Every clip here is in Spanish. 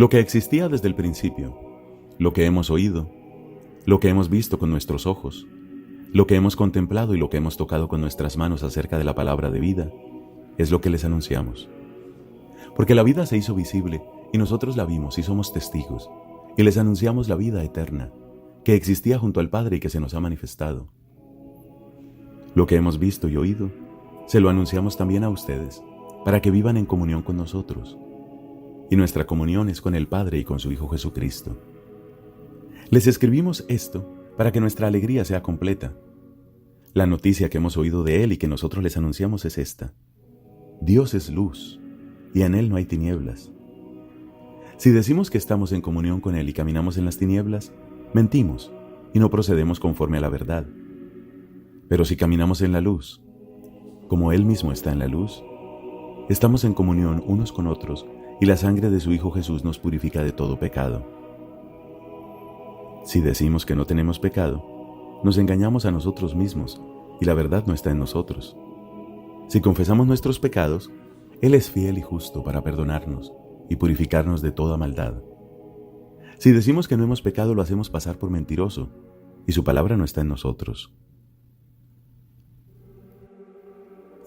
Lo que existía desde el principio, lo que hemos oído, lo que hemos visto con nuestros ojos, lo que hemos contemplado y lo que hemos tocado con nuestras manos acerca de la palabra de vida, es lo que les anunciamos. Porque la vida se hizo visible y nosotros la vimos y somos testigos, y les anunciamos la vida eterna, que existía junto al Padre y que se nos ha manifestado. Lo que hemos visto y oído, se lo anunciamos también a ustedes, para que vivan en comunión con nosotros. Y nuestra comunión es con el Padre y con su Hijo Jesucristo. Les escribimos esto para que nuestra alegría sea completa. La noticia que hemos oído de Él y que nosotros les anunciamos es esta: Dios es luz, y en Él no hay tinieblas. Si decimos que estamos en comunión con Él y caminamos en las tinieblas, mentimos y no procedemos conforme a la verdad. Pero si caminamos en la luz, como Él mismo está en la luz, estamos en comunión unos con otros y la sangre de su Hijo Jesús nos purifica de todo pecado. Si decimos que no tenemos pecado, nos engañamos a nosotros mismos y la verdad no está en nosotros. Si confesamos nuestros pecados, Él es fiel y justo para perdonarnos y purificarnos de toda maldad. Si decimos que no hemos pecado, lo hacemos pasar por mentiroso y su palabra no está en nosotros.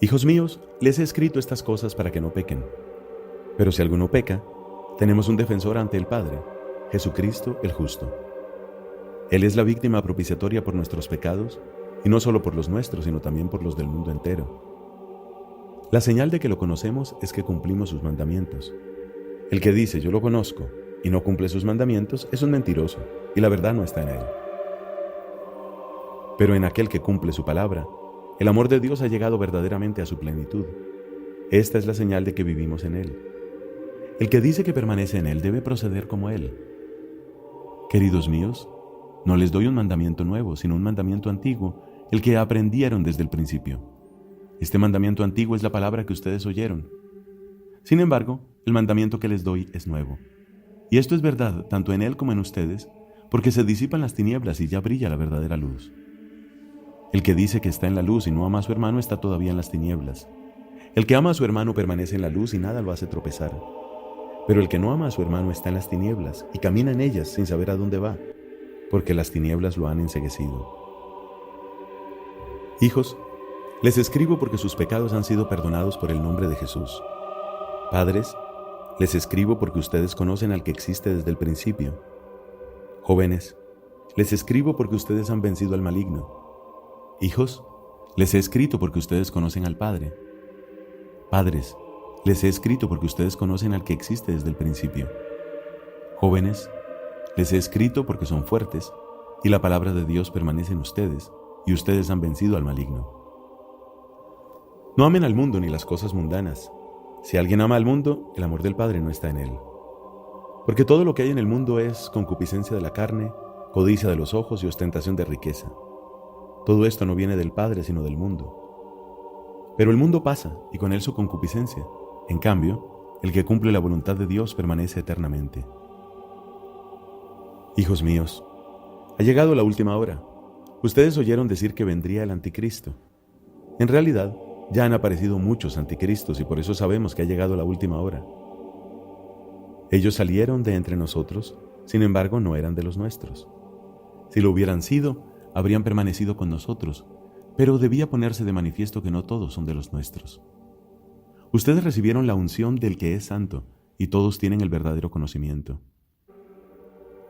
Hijos míos, les he escrito estas cosas para que no pequen. Pero si alguno peca, tenemos un defensor ante el Padre, Jesucristo el justo. Él es la víctima propiciatoria por nuestros pecados, y no solo por los nuestros, sino también por los del mundo entero. La señal de que lo conocemos es que cumplimos sus mandamientos. El que dice yo lo conozco y no cumple sus mandamientos es un mentiroso, y la verdad no está en él. Pero en aquel que cumple su palabra, el amor de Dios ha llegado verdaderamente a su plenitud. Esta es la señal de que vivimos en Él. El que dice que permanece en Él debe proceder como Él. Queridos míos, no les doy un mandamiento nuevo, sino un mandamiento antiguo, el que aprendieron desde el principio. Este mandamiento antiguo es la palabra que ustedes oyeron. Sin embargo, el mandamiento que les doy es nuevo. Y esto es verdad tanto en Él como en ustedes, porque se disipan las tinieblas y ya brilla la verdadera luz. El que dice que está en la luz y no ama a su hermano está todavía en las tinieblas. El que ama a su hermano permanece en la luz y nada lo hace tropezar. Pero el que no ama a su hermano está en las tinieblas y camina en ellas sin saber a dónde va, porque las tinieblas lo han enceguecido. Hijos, les escribo porque sus pecados han sido perdonados por el nombre de Jesús. Padres, les escribo porque ustedes conocen al que existe desde el principio. Jóvenes, les escribo porque ustedes han vencido al maligno. Hijos, les he escrito porque ustedes conocen al Padre. Padres, les he escrito porque ustedes conocen al que existe desde el principio. Jóvenes, les he escrito porque son fuertes y la palabra de Dios permanece en ustedes y ustedes han vencido al maligno. No amen al mundo ni las cosas mundanas. Si alguien ama al mundo, el amor del Padre no está en él. Porque todo lo que hay en el mundo es concupiscencia de la carne, codicia de los ojos y ostentación de riqueza. Todo esto no viene del Padre, sino del mundo. Pero el mundo pasa, y con él su concupiscencia. En cambio, el que cumple la voluntad de Dios permanece eternamente. Hijos míos, ha llegado la última hora. Ustedes oyeron decir que vendría el anticristo. En realidad, ya han aparecido muchos anticristos y por eso sabemos que ha llegado la última hora. Ellos salieron de entre nosotros, sin embargo no eran de los nuestros. Si lo hubieran sido, habrían permanecido con nosotros, pero debía ponerse de manifiesto que no todos son de los nuestros. Ustedes recibieron la unción del que es santo, y todos tienen el verdadero conocimiento.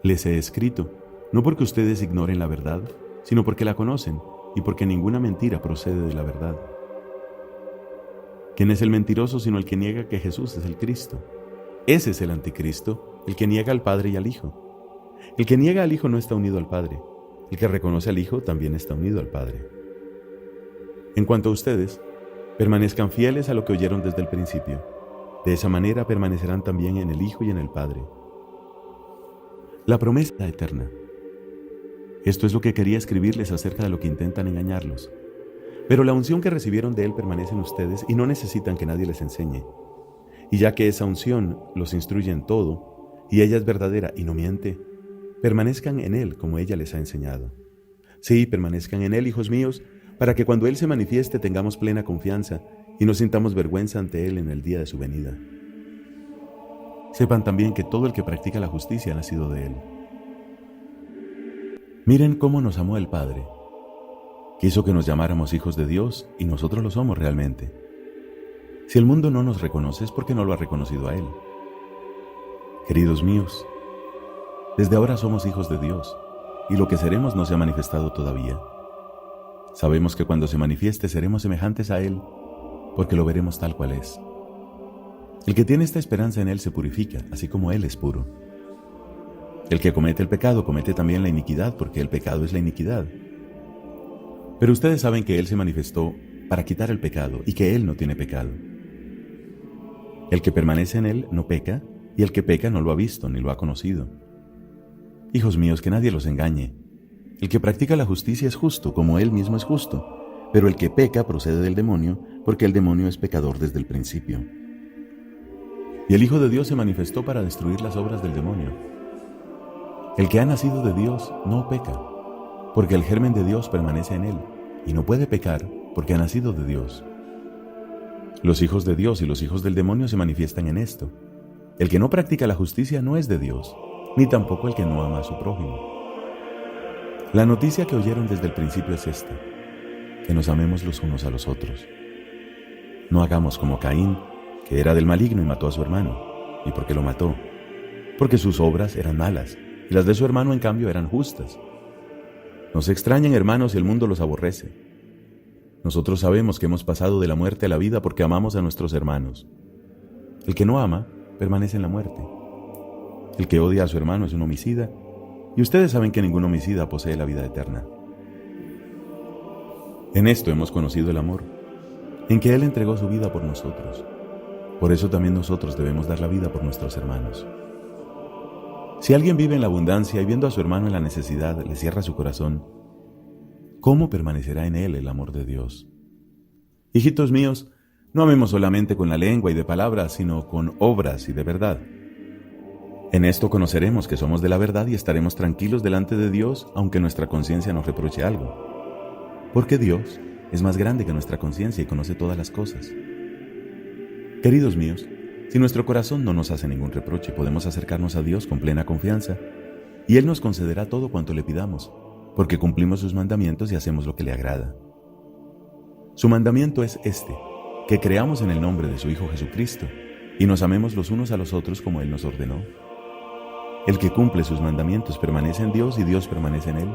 Les he escrito, no porque ustedes ignoren la verdad, sino porque la conocen, y porque ninguna mentira procede de la verdad. ¿Quién es el mentiroso sino el que niega que Jesús es el Cristo? Ese es el anticristo, el que niega al Padre y al Hijo. El que niega al Hijo no está unido al Padre. El que reconoce al Hijo también está unido al Padre. En cuanto a ustedes, permanezcan fieles a lo que oyeron desde el principio. De esa manera permanecerán también en el Hijo y en el Padre. La promesa eterna. Esto es lo que quería escribirles acerca de lo que intentan engañarlos. Pero la unción que recibieron de Él permanece en ustedes y no necesitan que nadie les enseñe. Y ya que esa unción los instruye en todo, y ella es verdadera y no miente, permanezcan en Él como ella les ha enseñado. Sí, permanezcan en Él, hijos míos, para que cuando Él se manifieste tengamos plena confianza y no sintamos vergüenza ante Él en el día de su venida. sepan también que todo el que practica la justicia ha nacido de Él. Miren cómo nos amó el Padre. Quiso que nos llamáramos hijos de Dios y nosotros lo somos realmente. Si el mundo no nos reconoce es porque no lo ha reconocido a Él. Queridos míos, desde ahora somos hijos de Dios y lo que seremos no se ha manifestado todavía. Sabemos que cuando se manifieste seremos semejantes a Él porque lo veremos tal cual es. El que tiene esta esperanza en Él se purifica, así como Él es puro. El que comete el pecado comete también la iniquidad, porque el pecado es la iniquidad. Pero ustedes saben que Él se manifestó para quitar el pecado y que Él no tiene pecado. El que permanece en Él no peca, y el que peca no lo ha visto ni lo ha conocido. Hijos míos, que nadie los engañe. El que practica la justicia es justo, como Él mismo es justo, pero el que peca procede del demonio, porque el demonio es pecador desde el principio. Y el Hijo de Dios se manifestó para destruir las obras del demonio. El que ha nacido de Dios no peca, porque el germen de Dios permanece en él, y no puede pecar porque ha nacido de Dios. Los hijos de Dios y los hijos del demonio se manifiestan en esto. El que no practica la justicia no es de Dios, ni tampoco el que no ama a su prójimo. La noticia que oyeron desde el principio es esta: que nos amemos los unos a los otros. No hagamos como Caín, que era del maligno y mató a su hermano. ¿Y por qué lo mató? Porque sus obras eran malas, y las de su hermano en cambio eran justas. No se extrañen, hermanos, si el mundo los aborrece. Nosotros sabemos que hemos pasado de la muerte a la vida porque amamos a nuestros hermanos. El que no ama permanece en la muerte. El que odia a su hermano es un homicida, y ustedes saben que ningún homicida posee la vida eterna. En esto hemos conocido el amor, en que Él entregó su vida por nosotros. Por eso también nosotros debemos dar la vida por nuestros hermanos. Si alguien vive en la abundancia y viendo a su hermano en la necesidad le cierra su corazón, ¿cómo permanecerá en él el amor de Dios? Hijitos míos, no amemos solamente con la lengua y de palabras, sino con obras y de verdad. En esto conoceremos que somos de la verdad y estaremos tranquilos delante de Dios, aunque nuestra conciencia nos reproche algo. Porque Dios es más grande que nuestra conciencia y conoce todas las cosas. Queridos míos, si nuestro corazón no nos hace ningún reproche, podemos acercarnos a Dios con plena confianza, y Él nos concederá todo cuanto le pidamos, porque cumplimos sus mandamientos y hacemos lo que le agrada. Su mandamiento es este: que creamos en el nombre de su Hijo Jesucristo, y nos amemos los unos a los otros como Él nos ordenó. El que cumple sus mandamientos permanece en Dios y Dios permanece en Él,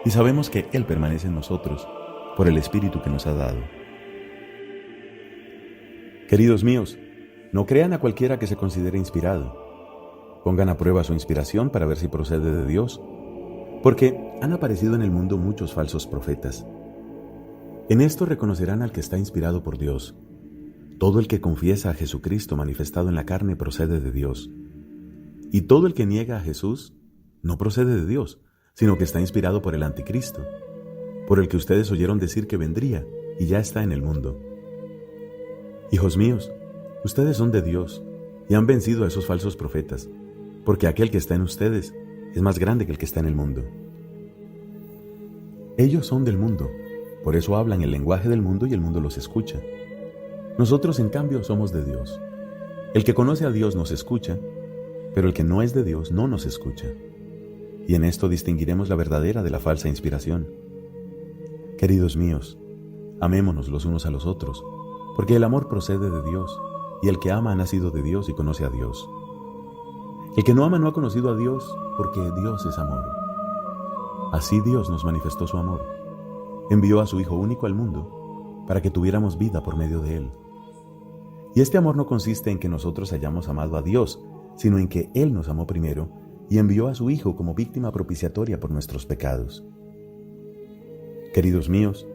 y sabemos que Él permanece en nosotros, por el Espíritu que nos ha dado. Queridos míos, no crean a cualquiera que se considere inspirado. Pongan a prueba su inspiración para ver si procede de Dios, porque han aparecido en el mundo muchos falsos profetas. En esto reconocerán al que está inspirado por Dios. Todo el que confiesa a Jesucristo manifestado en la carne procede de Dios. Y todo el que niega a Jesús no procede de Dios, sino que está inspirado por el anticristo, por el que ustedes oyeron decir que vendría y ya está en el mundo. Hijos míos, ustedes son de Dios y han vencido a esos falsos profetas, porque aquel que está en ustedes es más grande que el que está en el mundo. Ellos son del mundo, por eso hablan el lenguaje del mundo y el mundo los escucha. Nosotros, en cambio, somos de Dios. El que conoce a Dios nos escucha, pero el que no es de Dios no nos escucha. Y en esto distinguiremos la verdadera de la falsa inspiración. Queridos míos, amémonos los unos a los otros, porque el amor procede de Dios, y el que ama ha nacido de Dios y conoce a Dios. El que no ama no ha conocido a Dios, porque Dios es amor. Así Dios nos manifestó su amor. Envió a su Hijo único al mundo, para que tuviéramos vida por medio de Él. Y este amor no consiste en que nosotros hayamos amado a Dios, sino en que Él nos amó primero, y envió a su Hijo como víctima propiciatoria por nuestros pecados. Queridos míos,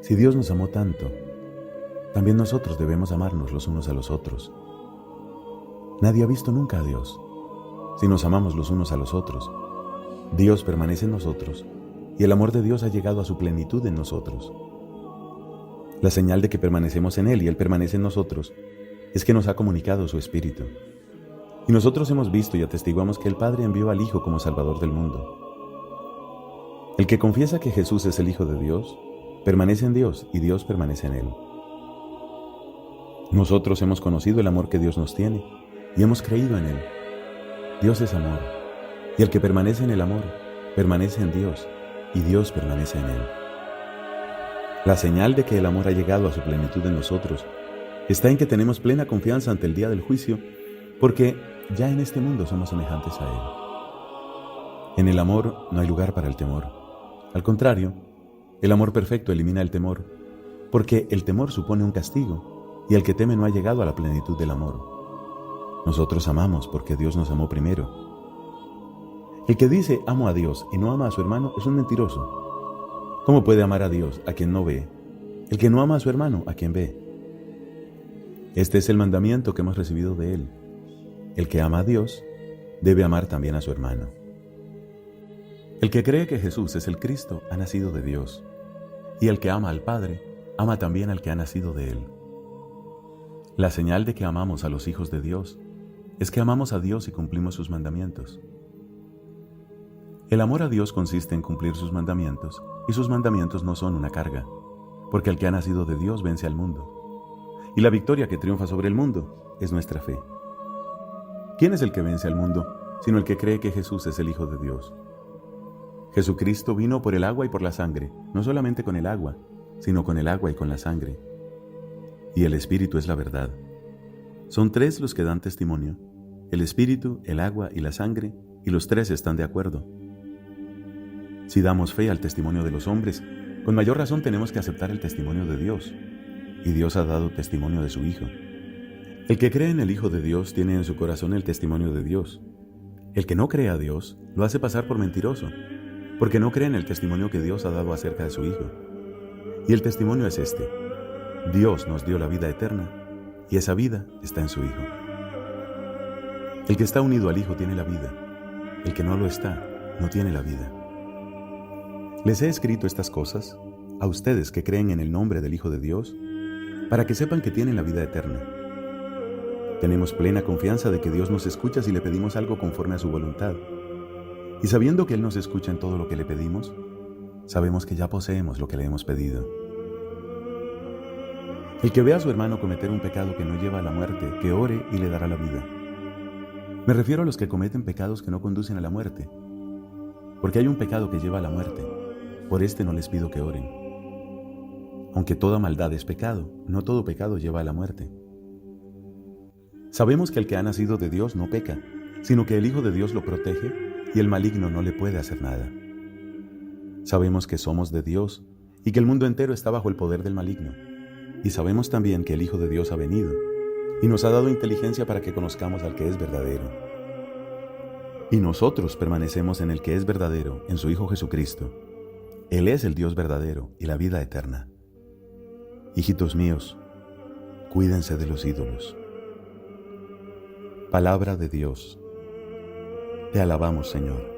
si Dios nos amó tanto, también nosotros debemos amarnos los unos a los otros. Nadie ha visto nunca a Dios. Si nos amamos los unos a los otros, Dios permanece en nosotros, y el amor de Dios ha llegado a su plenitud en nosotros. La señal de que permanecemos en Él y Él permanece en nosotros es que nos ha comunicado su Espíritu. Y nosotros hemos visto y atestiguamos que el Padre envió al Hijo como Salvador del mundo. El que confiesa que Jesús es el Hijo de Dios, permanece en Dios y Dios permanece en Él. Nosotros hemos conocido el amor que Dios nos tiene y hemos creído en Él. Dios es amor, y el que permanece en el amor, permanece en Dios, y Dios permanece en Él. La señal de que el amor ha llegado a su plenitud en nosotros está en que tenemos plena confianza ante el día del juicio, porque ya en este mundo somos semejantes a Él. En el amor no hay lugar para el temor. Al contrario, el amor perfecto elimina el temor, porque el temor supone un castigo, y el que teme no ha llegado a la plenitud del amor. Nosotros amamos porque Dios nos amó primero. El que dice amo a Dios y no ama a su hermano es un mentiroso. ¿Cómo puede amar a Dios a quien no ve? El que no ama a su hermano a quien ve. Este es el mandamiento que hemos recibido de Él. El que ama a Dios debe amar también a su hermano. El que cree que Jesús es el Cristo ha nacido de Dios, y el que ama al Padre ama también al que ha nacido de Él. La señal de que amamos a los hijos de Dios es que amamos a Dios y cumplimos sus mandamientos. El amor a Dios consiste en cumplir sus mandamientos, y sus mandamientos no son una carga, porque el que ha nacido de Dios vence al mundo. Y la victoria que triunfa sobre el mundo es nuestra fe. ¿Quién es el que vence al mundo, sino el que cree que Jesús es el Hijo de Dios? Jesucristo vino por el agua y por la sangre, no solamente con el agua, sino con el agua y con la sangre. Y el Espíritu es la verdad. Son tres los que dan testimonio: el Espíritu, el agua y la sangre, y los tres están de acuerdo. Si damos fe al testimonio de los hombres, con mayor razón tenemos que aceptar el testimonio de Dios, y Dios ha dado testimonio de su Hijo. El que cree en el Hijo de Dios tiene en su corazón el testimonio de Dios. El que no cree a Dios lo hace pasar por mentiroso, porque no cree en el testimonio que Dios ha dado acerca de su Hijo. Y el testimonio es este: Dios nos dio la vida eterna, y esa vida está en su Hijo. El que está unido al Hijo tiene la vida. El que no lo está, no tiene la vida. Les he escrito estas cosas a ustedes que creen en el nombre del Hijo de Dios, para que sepan que tienen la vida eterna. Tenemos plena confianza de que Dios nos escucha si le pedimos algo conforme a su voluntad. Y sabiendo que Él nos escucha en todo lo que le pedimos, sabemos que ya poseemos lo que le hemos pedido. El que ve a su hermano cometer un pecado que no lleva a la muerte, que ore y le dará la vida. Me refiero a los que cometen pecados que no conducen a la muerte, porque hay un pecado que lleva a la muerte. Por este no les pido que oren. Aunque toda maldad es pecado, no todo pecado lleva a la muerte. Sabemos que el que ha nacido de Dios no peca, sino que el Hijo de Dios lo protege y el maligno no le puede hacer nada. Sabemos que somos de Dios y que el mundo entero está bajo el poder del maligno. Y sabemos también que el Hijo de Dios ha venido y nos ha dado inteligencia para que conozcamos al que es verdadero. Y nosotros permanecemos en el que es verdadero, en su Hijo Jesucristo. Él es el Dios verdadero y la vida eterna. Hijitos míos, cuídense de los ídolos. Palabra de Dios. Te alabamos, Señor.